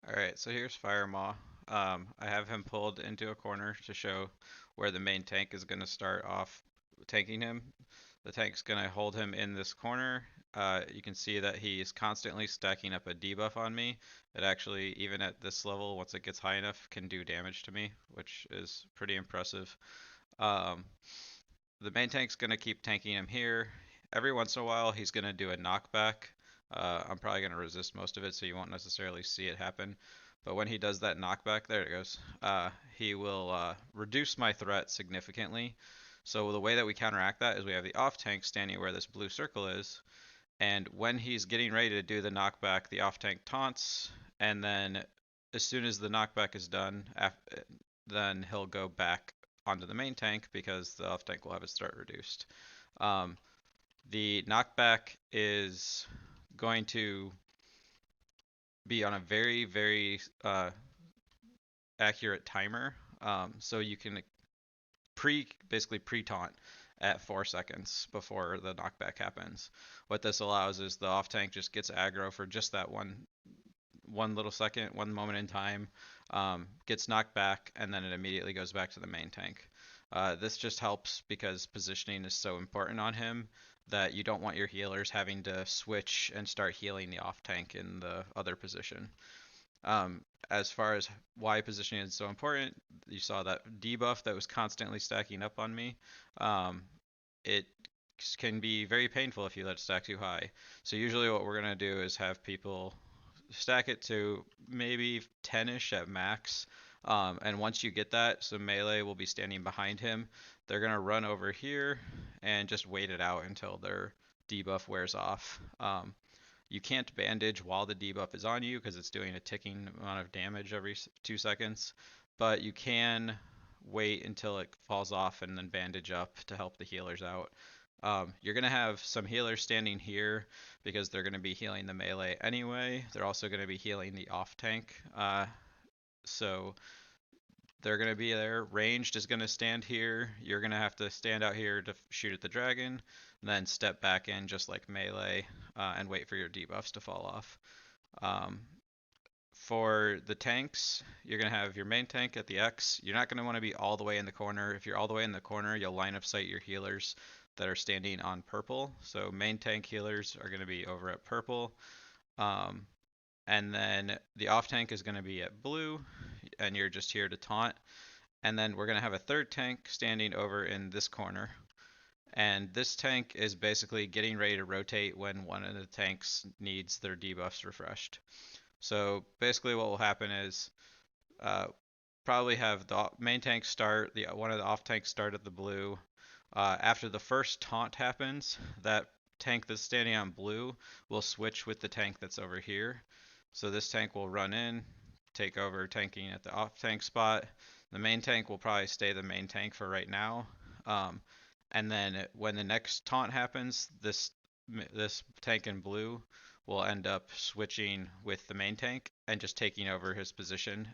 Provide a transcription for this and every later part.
Alright, so here's Firemaw. I have him pulled into a corner to show where the main tank is going to start off tanking him. The tank's going to hold him in this corner. You can see that he's constantly stacking up a debuff on me. It actually, even at this level, once it gets high enough, can do damage to me, which is pretty impressive. Um, the main tank's going to keep tanking him here. Every once in a while, he's going to do a knockback. I'm probably going to resist most of it, so you won't necessarily see it happen. But when he does that knockback, there it goes, he will reduce my threat significantly. So the way that we counteract that is we have the off tank standing where this blue circle is, and when he's getting ready to do the knockback, the off tank taunts, and then as soon as the knockback is done, then he'll go back onto the main tank because the off tank will have its threat reduced. Um, the knockback is going to be on a very, very accurate timer. So you can basically pre-taunt at 4 seconds before the knockback happens. What this allows is the off tank just gets aggro for just that one little second, one moment in time, gets knocked back, and then it immediately goes back to the main tank. This just helps because positioning is so important on him that you don't want your healers having to switch and start healing the off tank in the other position. As far as why positioning is so important, you saw that debuff that was constantly stacking up on me. It can be very painful if you let it stack too high. So usually what we're going to do is have people stack it to maybe 10ish at max. And once you get that, so melee will be standing behind him. They're going to run over here and just wait it out until their debuff wears off. You can't bandage while the debuff is on you because it's doing a ticking amount of damage every 2 seconds, but you can wait until it falls off and then bandage up to help the healers out. You're going to have some healers standing here because they're going to be healing the melee anyway. They're also going to be healing the off tank. So they're going to be there. Ranged is going to stand here. You're going to have to stand out here to shoot at the dragon, then step back in just like melee and wait for your debuffs to fall off. Um, for the tanks, you're going to have your main tank at the X. You're not going to want to be all the way in the corner. If you're all the way in the corner, you'll line of sight your healers that are standing on purple. So main tank healers are going to be over at purple. Um, and then the off tank is going to be at blue, and you're just here to taunt. And then we're going to have a third tank standing over in this corner. And this tank is basically getting ready to rotate when one of the tanks needs their debuffs refreshed. So basically what will happen is probably have the main tank start, one of the off tanks start at the blue. After the first taunt happens, that tank that's standing on blue will switch with the tank that's over here. So this tank will run in, take over tanking at the off tank spot. The main tank will probably stay the main tank for right now. And then when the next taunt happens, this tank in blue will end up switching with the main tank and just taking over his position.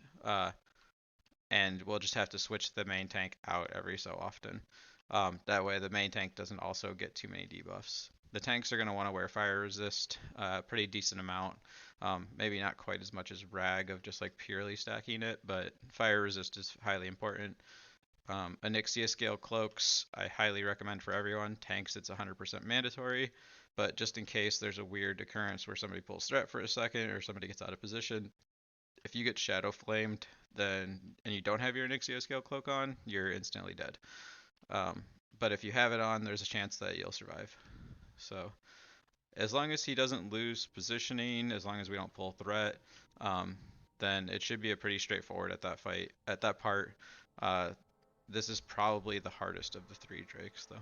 And we'll just have to switch the main tank out every so often. That way the main tank doesn't also get too many debuffs. The tanks are going to want to wear fire resist, pretty decent amount. Maybe not quite as much as rag of just like purely stacking it, but fire resist is highly important. Onyxia scale cloaks, I highly recommend for everyone. Tanks, it's 100% mandatory, but just in case there's a weird occurrence where somebody pulls threat for a second or somebody gets out of position, if you get shadow flamed, then and you don't have your Onyxia scale cloak on, you're instantly dead. But if you have it on, there's a chance that you'll survive. So as long as he doesn't lose positioning, as long as we don't pull threat, then it should be a pretty straightforward at that fight. At that part, this is probably the hardest of the three drakes, though.